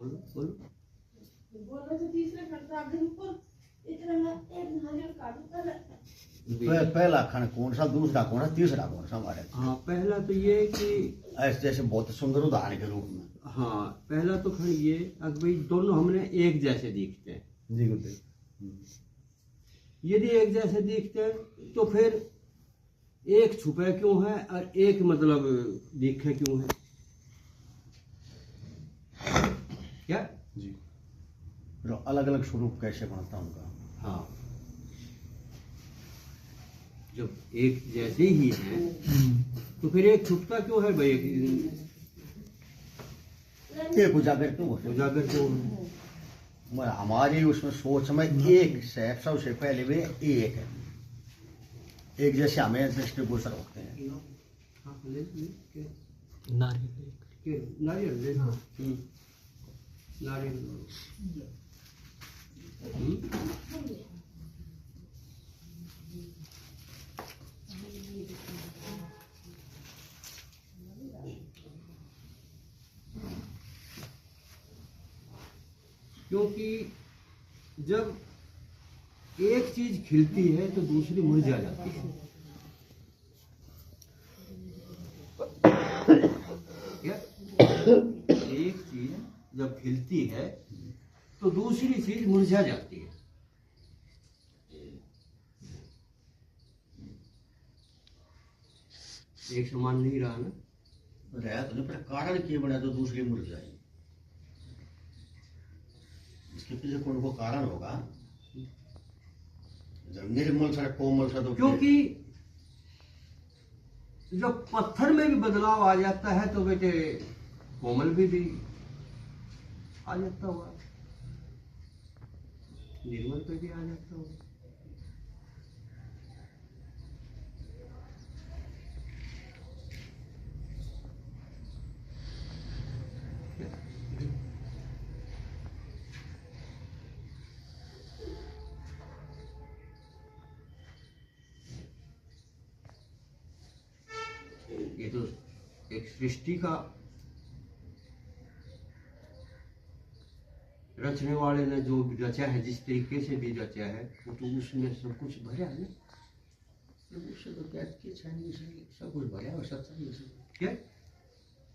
बोलो बोलो तो तीसरे खंड आगे ऊपर इतना ना एक नारियल काटो पहला खंड कौन सा, दूसरा कौन सा, तीसरा कौन सा हमारे? हाँ, पहला तो ये कि ऐसे जैसे बहुत सुंदर उदाहरण के रूप में। हाँ, पहला तो खंड ये कि भाई दोनों हमने एक जैसे दिखते हैं। जी गुरुदेव। यदि एक जैसे दिखते हैं तो फिर एक छुपे क्यों है और एक मतलब दिखे क्यों है? क्या जी, फिर अलग अलग स्वरूप कैसे बनता उनका? हाँ, जब एक जैसे ही है तो फिर एक छुपता क्यों है भाई? एक उजागर क्यों होता है? उजागर क्यों है? हमारी उसमें सोच में एक से सबसे पहले वे एक है, एक जैसे हमें दृष्टिगोचर होते हैं। हाँ, ले नारियल नारियल ले नारियल क्योंकि जब एक चीज खिलती है तो दूसरी मुरझा जाती है। क्या? एक चीज जब खिलती है तो दूसरी चीज मुरझा जाती है। एक समान नहीं रहा ना। रहा तो नहीं, पर कारण क्या बना तो दूसरी मुरझाई? इसके पीछे कौन को कारण होगा? जब निर्मल सा कोमल सा तो क्योंकि जब पत्थर में भी बदलाव आ जाता है तो बेटे कोमल भी आ जाता होगा, निर्मल पे भी आ जाता होगा। ये तो एक सृष्टि का रचने वाले ने जो भी रचा है, जिस तरीके से भी रचा है, वो तो उसमें सब कुछ भरा है ना। उससे तो क्या की छानी से सब कुछ भरा और सब क्या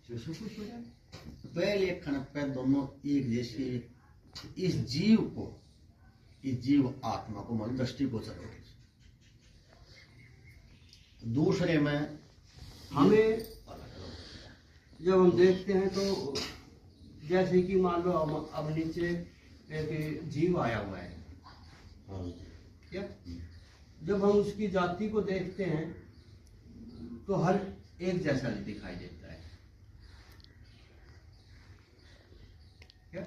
जो सब कुछ भरा है। पहले खंड पे दोनों एक जैसे इस जीव को, इस जीव आत्मा को मन दृष्टिगोचर होती, दूसरे में हमें जब हम देखते हैं तो जैसे कि मान लो अब नीचे एक जीव आया हुआ है, क्या? जब हम उसकी जाति को देखते हैं तो हर एक जैसा दिखाई देता है। क्या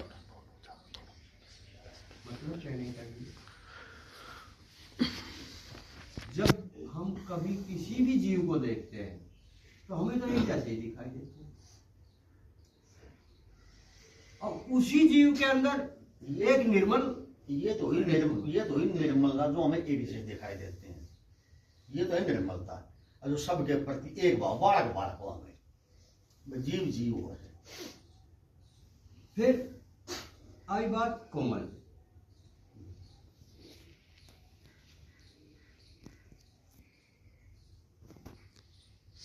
मतलब कहने का ये, जब हम कभी किसी भी जीव को देखते हैं तो हमें तो एक जैसे ही दिखाई देते हैं। और उसी जीव के अंदर एक निर्मल, ये तो ही निर्मलता जो हमें एक जैसे दिखाई देते हैं, ये तो है निर्मलता। और जो सबके प्रति एक भाव, बालक बालक हो हमें, जीव जीव हो है। फिर आई बात कोमल।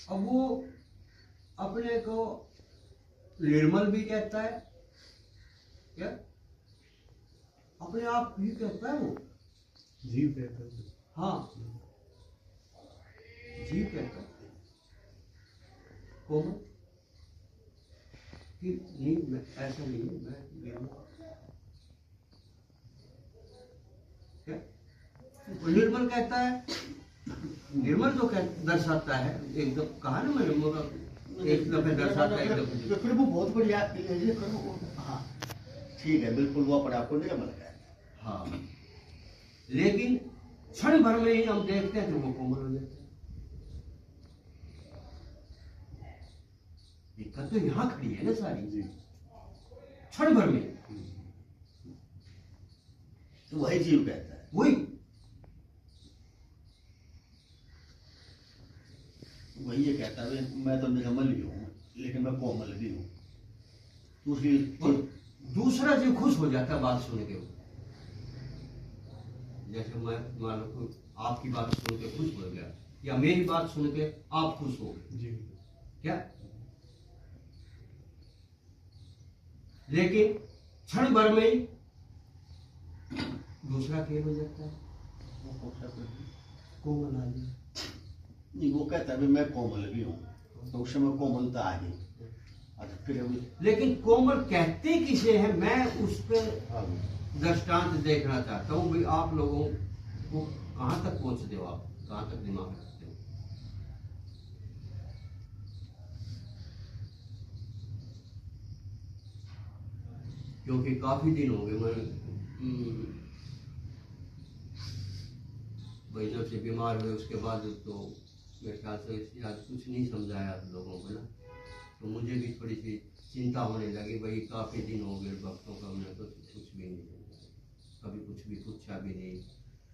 अब वो अपने को निर्मल भी कहता है, क्या? अपने आप भी कहता है वो जीव कहता है। हाँ, जीव कहता है कोमल कि नहीं, मैं ऐसा नहीं हूं, मैं निर्मल। क्या? वो निर्मल कहता है, निर्मल तो दर्शाता है एकदम, कहा ना मैं, एक दफे दर्शाता है, एक दफे। फिर वो बहुत बढ़िया ये करो। हाँ ठीक है, बिल्कुल वो अपने आप को निर्मल है। हाँ, लेकिन क्षण भर में ही हम देखते हैं तो वो कोमल हो जाता है। दिक्कत तो यहाँ खड़ी है ना सारी, क्षण भर में। तो वही जीव कहता है, वही ये कहता है मैं तो निर्मल ही हूँ लेकिन मैं कोमल भी हूँ। दूसरी दूसरा जीव खुश हो जाता है बात सुन के। जैसे मैं मान लो आपकी बात सुन के खुश हो गया, या मेरी बात सुन के आप खुश हो गए जी। क्या, लेकिन क्षण भर में ही दूसरा खेल हो जाता है। कोमल आ गया, नहीं वो कहता है भी मैं कोमल भी हूँ, तो उस समय कोमलता आ गई। अच्छा फिर अभी लेकिन कोमल कहते किसे हैं, मैं उस पर हाँ दृष्टांत देखना चाहता हूँ भाई आप लोगों को कहाँ तक पहुँचते हो, आप कहाँ तक दिमाग रखते हो। क्योंकि काफी दिन हो गए मैं भाई जब से बीमार हुए उसके बाद तो मेरे ख्याल से आज कुछ नहीं समझाया आप लोगों को ना, तो मुझे भी थोड़ी सी चिंता होने लगी भाई काफ़ी दिन हो गए भक्तों का हमने तो कुछ भी नहीं समझाया, कभी कुछ भी पूछा भी नहीं,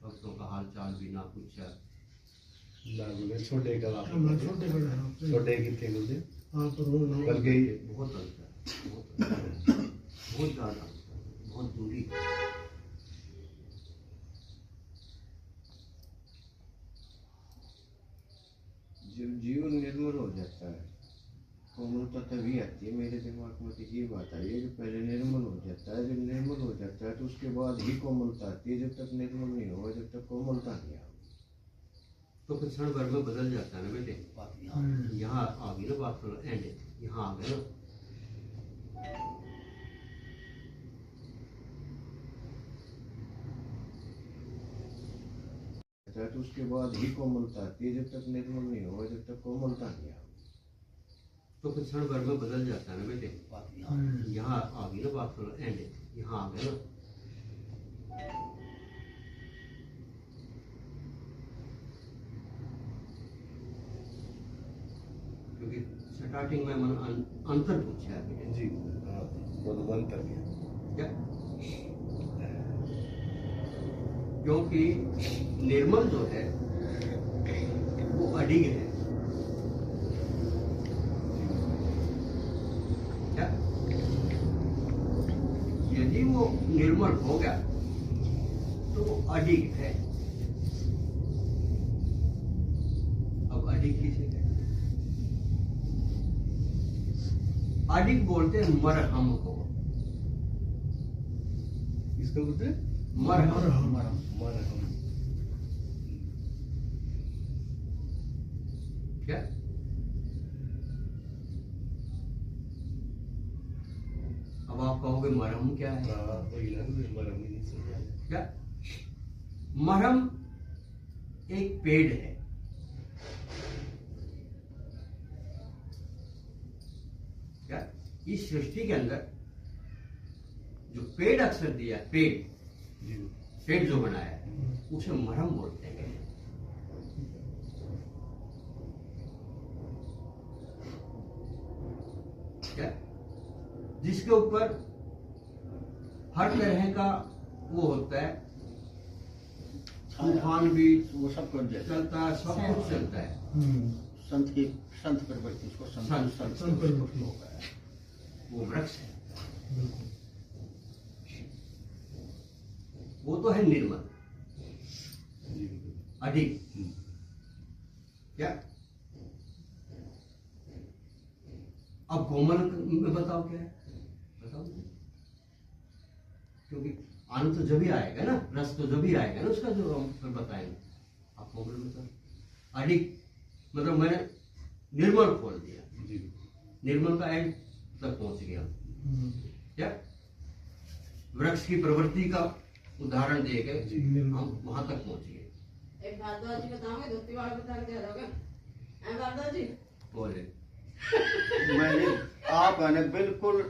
भक्तों का हाल चाल भी ना पूछा। छोटे छोटे कितने बोलते बल्कि बहुत अंतर है, बहुत ज़्यादा अंतर, बहुत दूरी। जब जीवन निर्मल हो जाता है, कोमलता तभी आती है मेरे दिमाग में, तो ये बात आई है कि पहले निर्मल हो जाता है, जब निर्मल हो जाता है तो उसके बाद ही कोमलता आती है, जब तक निर्मल नहीं होगा जब तक कोमलता नहीं आती। तो फिर क्षण भर में बदल जाता है ना बेटे। बात यहाँ यहाँ आ गई ना बात, थोड़ा एंड यहाँ आ गए ना। तो उसके बाद ही कोमलता आती है, जब तक निर्मल नहीं होगा जब तक कोमलता नहीं आती। तो फिर क्षण भर में बदल जाता है ना बेटे। बात यहाँ यहाँ आ गई ना बात, थोड़ा एंड यहाँ आ गए ना। क्योंकि स्टार्टिंग में मैंने अंतर पूछा है बेटे। जी हाँ अंतर गया क्या, क्योंकि निर्मल जो है वो अडिग है। क्या, यदि वो निर्मल हो गया तो वो अडिग है। अब अडिग किसे कहते हैं? अडिग बोलते हैं मरहम को। इसका बोलते हैं मरहम। मरहम। क्या, अब आप कहोगे मरहम क्या है? वही ना मरहम ही नहीं समझा। क्या, मरहम एक पेड़ है। क्या, इस सृष्टि के अंदर जो पेड़ अक्षर दिया, पेड़ जो बनाया है उसे मरहम बोलते हैं। क्या, जिसके ऊपर हर तरह का वो होता है, तूफान भी वो सब कर देते चलता है, सब कुछ चलता है। संत प्रवृत्ति उसको संत प्रवृत्ति हो गया। वो वृक्ष है, वो तो है निर्मल अधिक। क्या, अब कोमल में बताओ क्या है, बताओ। क्योंकि आनंद तो जब ही आएगा ना, रस तो जब ही आएगा ना उसका, जो हम फिर बताएंगे। आप कोमल में बताओ। अधिक मतलब मैंने निर्मल खोल दिया, निर्मल का एंड तक पहुंच गया। क्या, वृक्ष की प्रवृत्ति का उदाहरण देके हम वहां तक पहुंच गए। एक भारद्वाज जी बताओगे, धोती वाला बता के दे दोगे? भारद्वाज जी बोले मैंने आप है ना बिल्कुल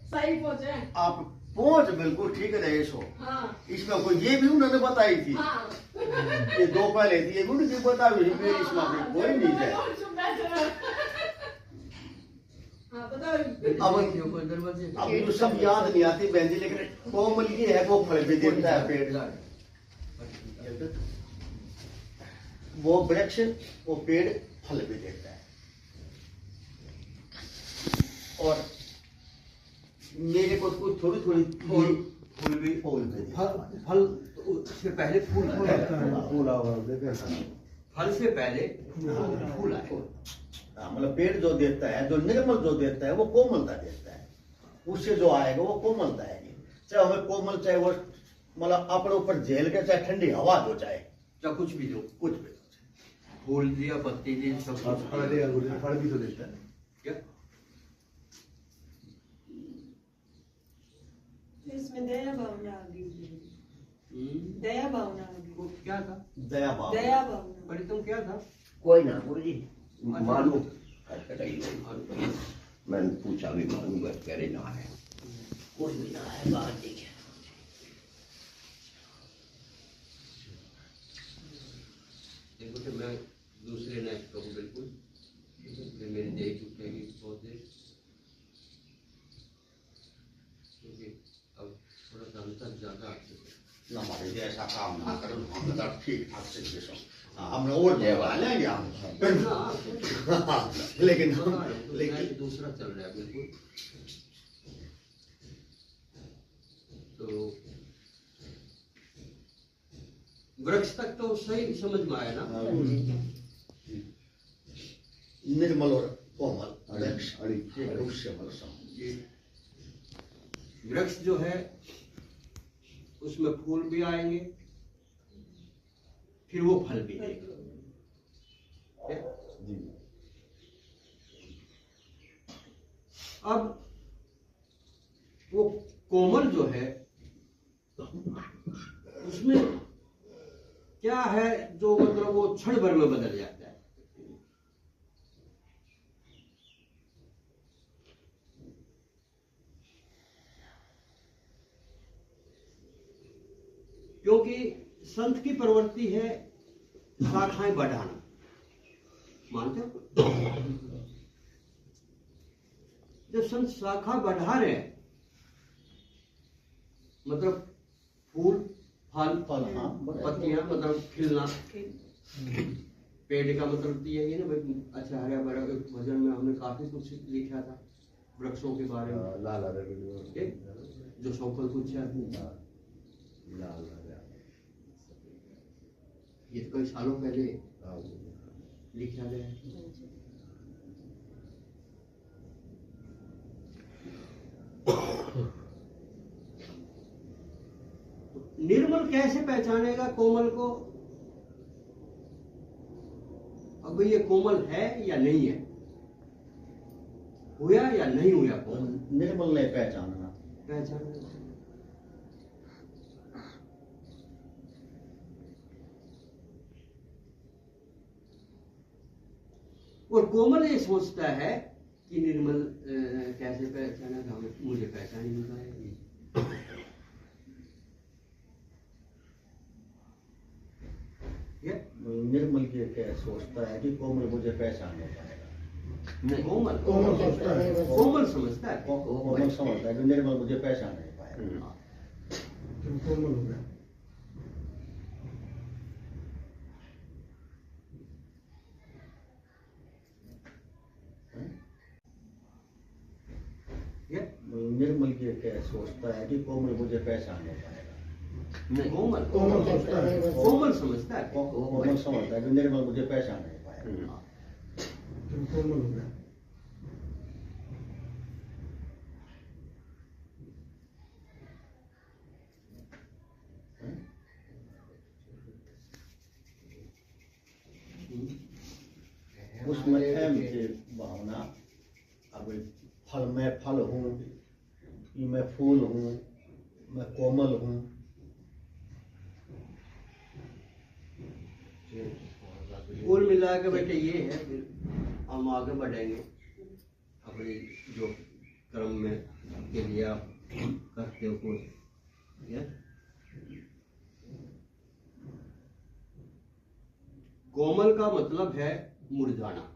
सही पहुंचे। आप पहुंच बिल्कुल ठीक रहे सो। हाँ इसमें कोई ये भी उन्होंने बताई थी, हाँ ये दो पहले थी, ये भी उन्होंने बताई थी, फिर इसमें कोई नहीं है। हाँ बताओ। अब जो सब याद नहीं आती बहन जी, लेकिन कोमल ये है वो फल भी देता है पेड़, वो वृक्ष वो पेड़ फल भी देता है। और मेरे को तो थोड़ी थोड़ी फूल फूल भी फूल दे दी। फल तो उससे पहले फूल आए। पूरा हुआ देखे फल से पहले फूल आए। हाँ, मतलब पेड़ जो देता है, जो निर्मल जो देता है, वो कोमलता देता है। उससे जो आएगा वो कोमलता आएगी। चाहे हमें कोमल, चाहे वो मतलब अपने ऊपर झेल के, चाहे ठंडी हवा दो, चाहे या कुछ भी दो, कुछ भी दो। फूल दिया, पत्ती दी, सब कुछ फल दिया, फल भी तो देता है। क्या इसमें दया भावना आ गई। दया भावना आ गई। वो क्या था? दया भाव। दया भावना। पर तुम क्या था? कोई ना गुरु जी मानो मैंने पूछा भी मानूंगा, कह रहे ना है, कोई भी ना है, बाहर देखे। देखो तो मैं दूसरे नेक्स्ट कहूँ बिल्कुल, फिर मेरी देख उठेगी बहुत देर, क्योंकि अब थोड़ा सा अंतर ज्यादा आ चुका है। ना हमारे जैसा काम ना करो, हम तो ठीक ठाक से जिसो हमने और देवा लेंगे हम। हाँ, लेकिन लेकिन दूसरा चल रहा है बिल्कुल। तो वृक्ष तक तो सही समझ में आया ना? निर्मल और कोमल वृक्ष, उससे ये वृक्ष जो है उसमें फूल भी आएंगे, फिर वो फल भी देगा। अब वो कोमल जो है उसमें क्या है जो मतलब वो क्षण भर में बदल जाता है। क्योंकि संत की प्रवृत्ति है शाखाएं बढ़ाना, मानते हो? जब संत शाखा बढ़ा रहे हैं, मतलब फूल, फल, हाँ, पत्तियां, मतलब खिलना, पेड़ का मतलब यही है ना भाई। अच्छा, हरा भरा भजन में हमने काफी कुछ लिखा था वृक्षों के बारे में, लाल जो सौफल कुछ है, ये तो कई सालों पहले लिखा गया है। निर्मल कैसे पहचानेगा कोमल को? अब ये कोमल है या नहीं है, हुआ या नहीं हुआ कोमल? निर्मल ने पहचानना, पहचानेगा। और कोमल ये सोचता है कि निर्मल कैसे पहचाना, मुझे पहचान ही नहीं पाएगी। निर्मल के क्या सोचता है कि कोमल मुझे पहचान नहीं पाएगा। नहीं, कोमल सोचता है, कोमल समझता है। कोमल समझता है कि निर्मल मुझे पहचान नहीं पाएगा। कोमल हो गया। निर्मल के क्या सोचता है कि कोमल मुझे पहचान नहीं पाएगा। नहीं, कोमल सोचता है, कोमल समझता है। कोमल समझता है कि निर्मल मुझे पहचान नहीं पाएगा। कोमल हो गया। उसमें है मुझे भावना, अब फल में फल हूँ, कि मैं फूल हूँ, मैं कोमल हूँ। कुल मिला के बेटे ये है, फिर हम आगे बढ़ेंगे अपनी जो कर्म में के लिए आप करते हो कुछ। कोमल का मतलब है मुरझाना।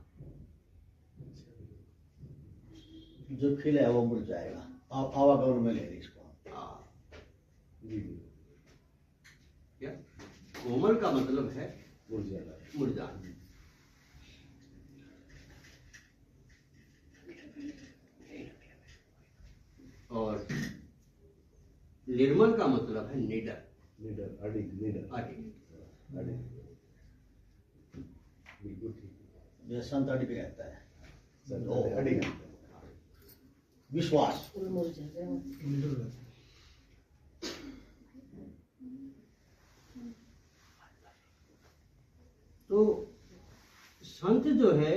जो खिला है वो मुरझाएगा। आप आवागमन में ले ली इसको। क्या कोमल का मतलब है मुरझाना। और निर्मल का मतलब है निडर, लीडर अडिग लीडर अडिग। अडिग बिल्कुल ठीक ये संत अडिग रहता है, सर अडिग विश्वास। तो संत जो है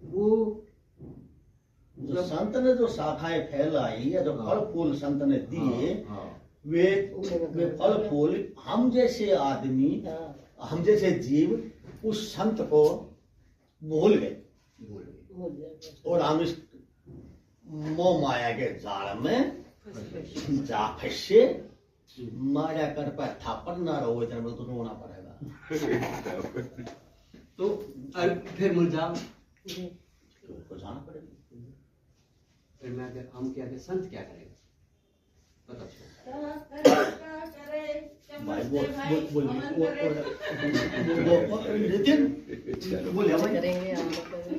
वो जो संत ने जो शाखाएं फैलाई या जो फल फूल संत ने दिए, हाँ, वे फल फूल हम जैसे आदमी, हम जैसे जीव उस संत को भूल गए बोल गए। और हम इस मोह माया के जाल में जा फंसे। माया कर पर थापड़ ना रहो, इधर में तो रोना पड़ेगा। तो फिर मुलझाओ, तो उसको जाना पड़ेगा। फिर हम क्या करें, संत क्या करेगा पता चलो। क्या करे भाई चम्मच से भाई अमन करे। नितिन बोले करेंगे हम लोग करेंगे।